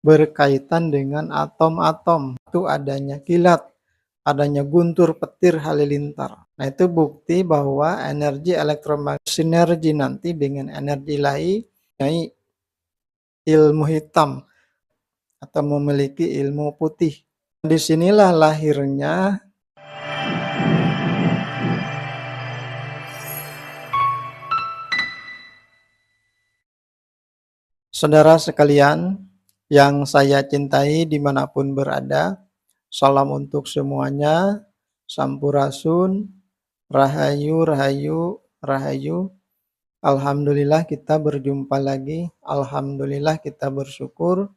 berkaitan dengan atom-atom. Itu adanya kilat, adanya guntur, petir, halilintar. Nah, itu bukti bahwa energi elektromagnetik sinergi nanti dengan energi lain, yaitu ilmu hitam atau memiliki ilmu putih. Disinilah lahirnya saudara sekalian yang saya cintai dimanapun berada. Salam untuk semuanya. Sampurasun, rahayu, rahayu, rahayu. Alhamdulillah kita berjumpa lagi. Alhamdulillah kita bersyukur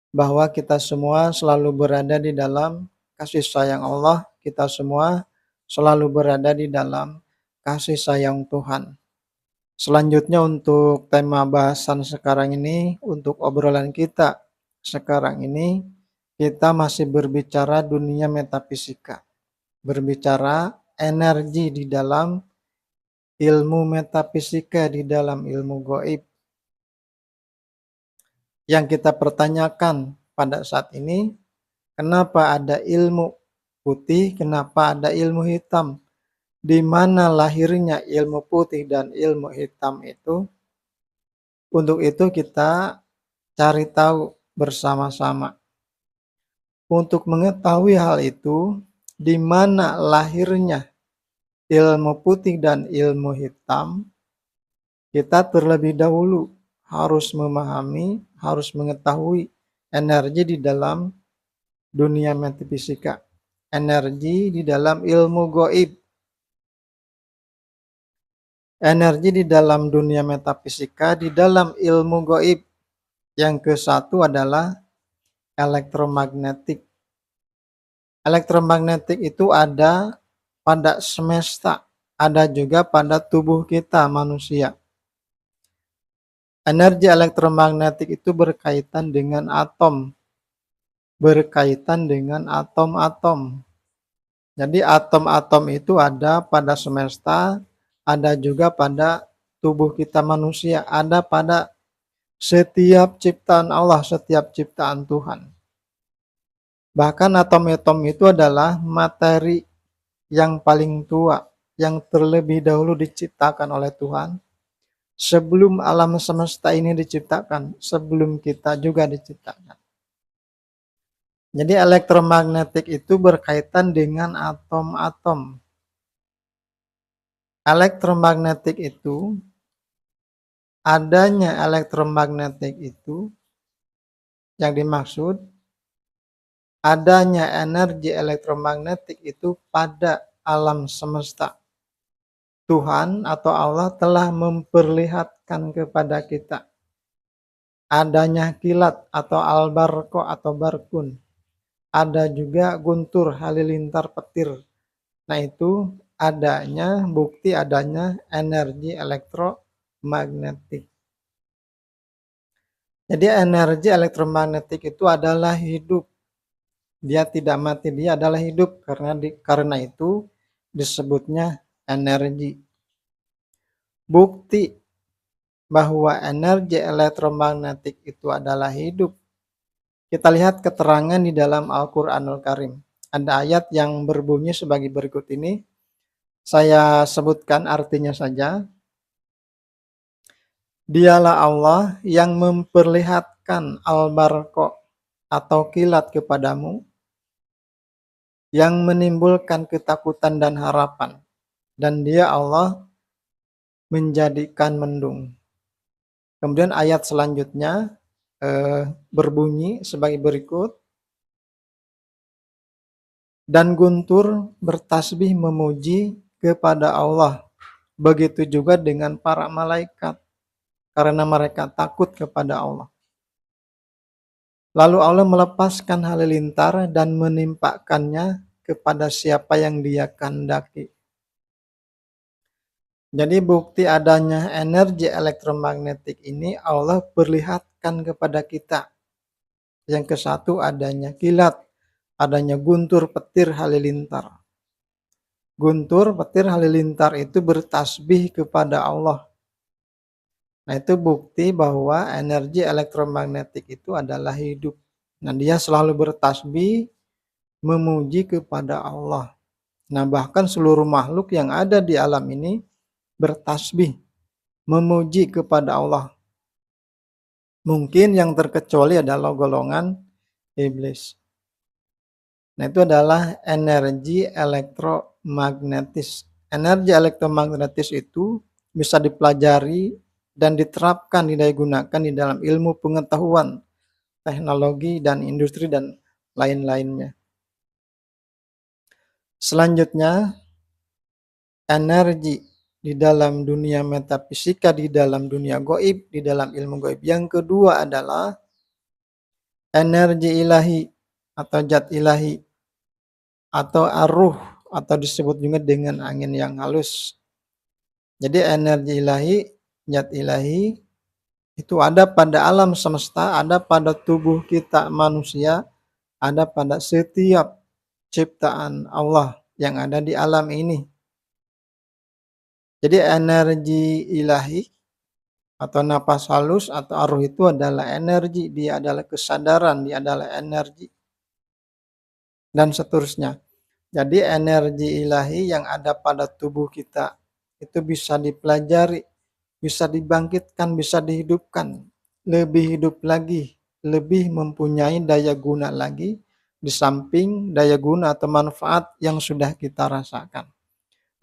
bahwa kita semua selalu berada di dalam kasih sayang Allah. Kita semua selalu berada di dalam kasih sayang Tuhan. Selanjutnya untuk tema bahasan sekarang ini, untuk obrolan kita sekarang ini, kita masih berbicara dunia metafisika. Berbicara energi di dalam ilmu metafisika, di dalam ilmu gaib. Yang kita pertanyakan pada saat ini, kenapa ada ilmu putih, kenapa ada ilmu hitam? Di mana lahirnya ilmu putih dan ilmu hitam itu? Untuk itu kita cari tahu bersama-sama. Untuk mengetahui hal itu, di mana lahirnya ilmu putih dan ilmu hitam, kita terlebih dahulu harus memahami, harus mengetahui energi di dalam dunia metafisika, energi di dalam ilmu gaib. Energi di dalam dunia metafisika, di dalam ilmu gaib. Yang ke satu adalah elektromagnetik. Elektromagnetik itu ada pada semesta, ada juga pada tubuh kita manusia. Energi elektromagnetik itu berkaitan dengan atom, berkaitan dengan atom-atom. Jadi atom-atom itu ada pada semesta, ada juga pada tubuh kita manusia, ada pada setiap ciptaan Allah, setiap ciptaan Tuhan. Bahkan atom-atom itu adalah materi yang paling tua, yang terlebih dahulu diciptakan oleh Tuhan. Sebelum alam semesta ini diciptakan, sebelum kita juga diciptakan. Jadi elektromagnetik itu berkaitan dengan atom-atom. Elektromagnetik itu, adanya elektromagnetik itu, yang dimaksud, adanya energi elektromagnetik itu pada alam semesta. Tuhan atau Allah telah memperlihatkan kepada kita adanya kilat atau albarko atau barkun. Ada juga guntur, halilintar, petir. Nah, itu adanya, bukti adanya energi elektromagnetik. Jadi energi elektromagnetik itu adalah hidup. Dia tidak mati, dia adalah hidup, karena itu disebutnya energi. Bukti bahwa energi elektromagnetik itu adalah hidup, kita lihat keterangan di dalam Al-Quranul Karim. Ada ayat yang berbunyi sebagai berikut ini. Saya sebutkan artinya saja. Dialah Allah yang memperlihatkan al-barqa atau kilat kepadamu, yang menimbulkan ketakutan dan harapan. Dan dia Allah menjadikan mendung. Kemudian ayat selanjutnya berbunyi sebagai berikut. Dan guntur bertasbih memuji kepada Allah. Begitu juga dengan para malaikat, karena mereka takut kepada Allah. Lalu Allah melepaskan halilintar dan menimpakannya kepada siapa yang Dia kehendaki. Jadi bukti adanya energi elektromagnetik ini Allah perlihatkan kepada kita. Yang ke satu adanya kilat, adanya guntur, petir, halilintar. Guntur, petir, halilintar itu bertasbih kepada Allah. Nah, itu bukti bahwa energi elektromagnetik itu adalah hidup. Nah, dia selalu bertasbih memuji kepada Allah. Nah, bahkan seluruh makhluk yang ada di alam ini bertasbih memuji kepada Allah. Mungkin yang terkecuali adalah golongan iblis. Nah, itu adalah energi elektromagnetis. Energi elektromagnetis itu bisa dipelajari dan diterapkan, digunakan di dalam ilmu pengetahuan, teknologi, dan industri, dan lain-lainnya. Selanjutnya, energi di dalam dunia metafisika, di dalam dunia goib, di dalam ilmu goib. Yang kedua adalah energi ilahi atau zat ilahi atau arruh atau disebut juga dengan angin yang halus. Jadi energi ilahi, zat ilahi itu ada pada alam semesta, ada pada tubuh kita manusia, ada pada setiap ciptaan Allah yang ada di alam ini. Jadi energi ilahi atau napas halus atau arruh itu adalah energi, dia adalah kesadaran, dia adalah energi, dan seterusnya. Jadi energi ilahi yang ada pada tubuh kita itu bisa dipelajari, bisa dibangkitkan, bisa dihidupkan, lebih hidup lagi, lebih mempunyai daya guna lagi di samping daya guna atau manfaat yang sudah kita rasakan.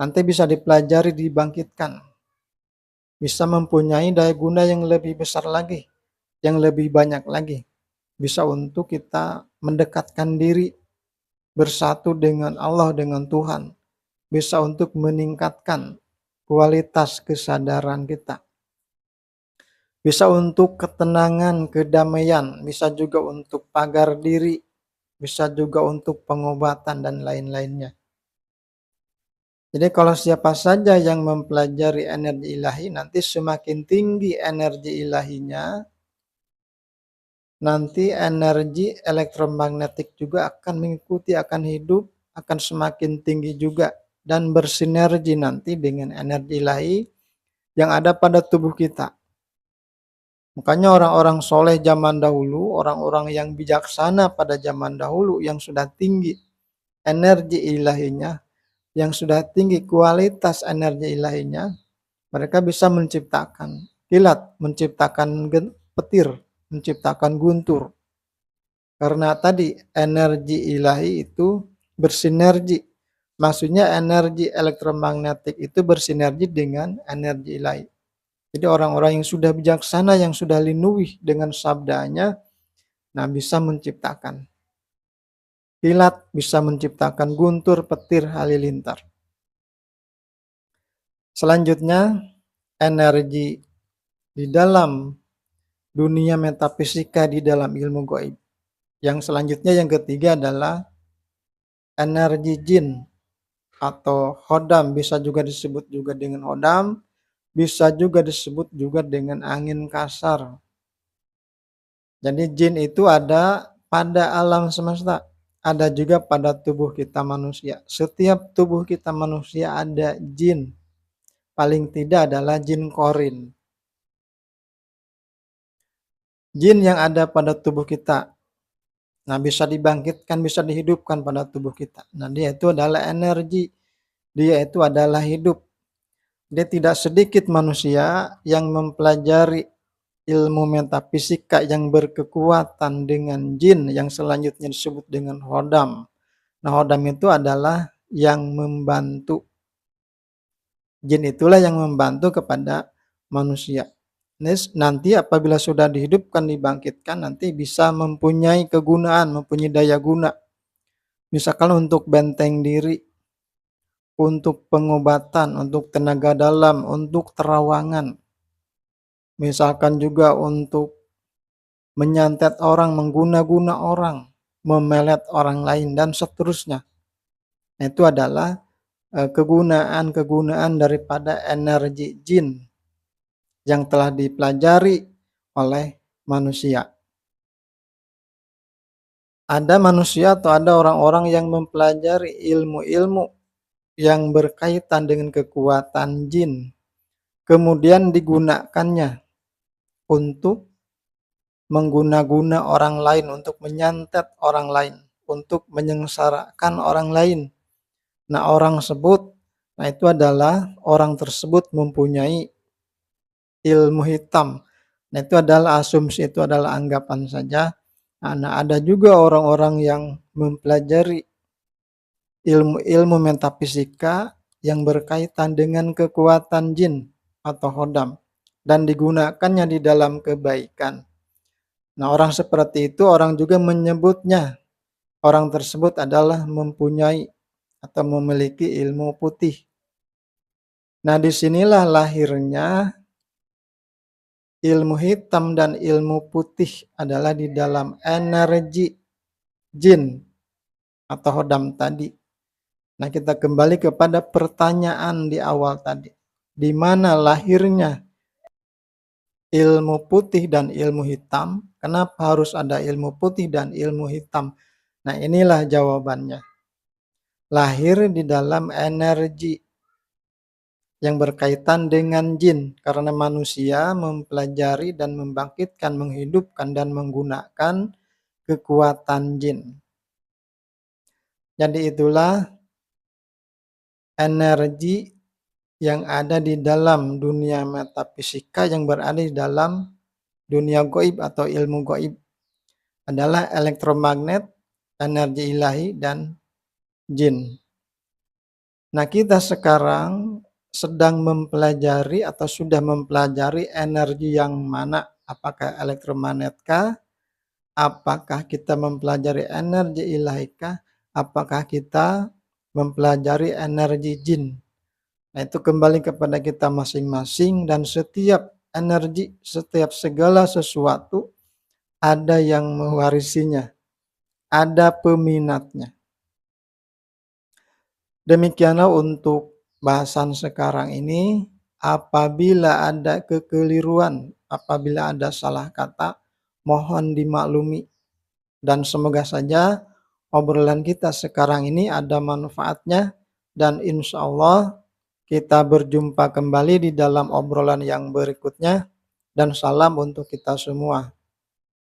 Nanti bisa dipelajari, dibangkitkan, bisa mempunyai daya guna yang lebih besar lagi, yang lebih banyak lagi. Bisa untuk kita mendekatkan diri, bersatu dengan Allah, dengan Tuhan. Bisa untuk meningkatkan kualitas kesadaran kita. Bisa untuk ketenangan, kedamaian, bisa juga untuk pagar diri, bisa juga untuk pengobatan dan lain-lainnya. Jadi kalau siapa saja yang mempelajari energi ilahi, nanti semakin tinggi energi ilahinya, nanti energi elektromagnetik juga akan mengikuti, akan hidup, akan semakin tinggi juga, dan bersinergi nanti dengan energi ilahi yang ada pada tubuh kita. Makanya orang-orang soleh zaman dahulu, orang-orang yang bijaksana pada zaman dahulu yang sudah tinggi energi ilahinya, yang sudah tinggi kualitas energi ilahinya, mereka bisa menciptakan kilat, menciptakan petir, menciptakan guntur. Karena tadi energi ilahi itu bersinergi. Maksudnya energi elektromagnetik itu bersinergi dengan energi ilahi. Jadi orang-orang yang sudah bijaksana, yang sudah linuwih dengan sabdanya, nah bisa menciptakan kilat, bisa menciptakan guntur, petir, halilintar. Selanjutnya, energi di dalam dunia metafisika, di dalam ilmu gaib. Yang selanjutnya, yang ketiga adalah energi jin atau hodam, bisa juga disebut juga dengan hodam, bisa juga disebut juga dengan angin kasar. Jadi jin itu ada pada alam semesta, ada juga pada tubuh kita manusia. Setiap tubuh kita manusia ada jin, paling tidak adalah jin korin. Jin yang ada pada tubuh kita, nah bisa dibangkitkan, bisa dihidupkan pada tubuh kita. Nah dia itu adalah energi, dia itu adalah hidup. Dia tidak sedikit manusia yang mempelajari ilmu metafisika yang berkekuatan dengan jin yang selanjutnya disebut dengan hodam. Nah hodam itu adalah yang membantu. Jin itulah yang membantu kepada manusia. Nanti apabila sudah dihidupkan, dibangkitkan, nanti bisa mempunyai kegunaan, mempunyai daya guna. Misalkan untuk benteng diri, untuk pengobatan, untuk tenaga dalam, untuk terawangan. Misalkan juga untuk menyantet orang, mengguna-guna orang, memelet orang lain, dan seterusnya. Nah, itu adalah kegunaan-kegunaan daripada energi jin yang telah dipelajari oleh manusia. Ada manusia atau ada orang-orang yang mempelajari ilmu-ilmu yang berkaitan dengan kekuatan jin, kemudian digunakannya untuk mengguna-guna orang lain, untuk menyantet orang lain, untuk menyengsarakan orang lain. Nah, itu adalah orang tersebut mempunyai ilmu hitam. Nah, itu adalah asumsi, itu adalah anggapan saja. Nah, ada juga orang-orang yang mempelajari ilmu-ilmu metafisika yang berkaitan dengan kekuatan jin atau hodam dan digunakannya di dalam kebaikan. Nah, orang seperti itu orang juga menyebutnya orang tersebut adalah mempunyai atau memiliki ilmu putih. Nah, disinilah lahirnya ilmu hitam dan ilmu putih adalah di dalam energi jin atau hodam tadi. Nah, kita kembali kepada pertanyaan di awal tadi. Di mana lahirnya ilmu putih dan ilmu hitam? Kenapa harus ada ilmu putih dan ilmu hitam? Nah, inilah jawabannya. Lahir di dalam energi yang berkaitan dengan jin, karena manusia mempelajari dan membangkitkan, menghidupkan dan menggunakan kekuatan jin. Jadi itulah energi yang ada di dalam dunia metafisika yang berada di dalam dunia gaib atau ilmu gaib adalah elektromagnet, energi ilahi, dan jin. Nah, kita sekarang sedang mempelajari atau sudah mempelajari energi yang mana? Apakah elektromagnetkah? Apakah kita mempelajari energi ilahikah? Apakah kita mempelajari energi jin? Nah, itu kembali kepada kita masing-masing, dan setiap energi, setiap segala sesuatu ada yang mewarisinya, ada peminatnya. Demikianlah untuk bahasan sekarang ini. Apabila ada kekeliruan, apabila ada salah kata, mohon dimaklumi. Dan semoga saja obrolan kita sekarang ini ada manfaatnya, dan insya Allah kita berjumpa kembali di dalam obrolan yang berikutnya, dan salam untuk kita semua.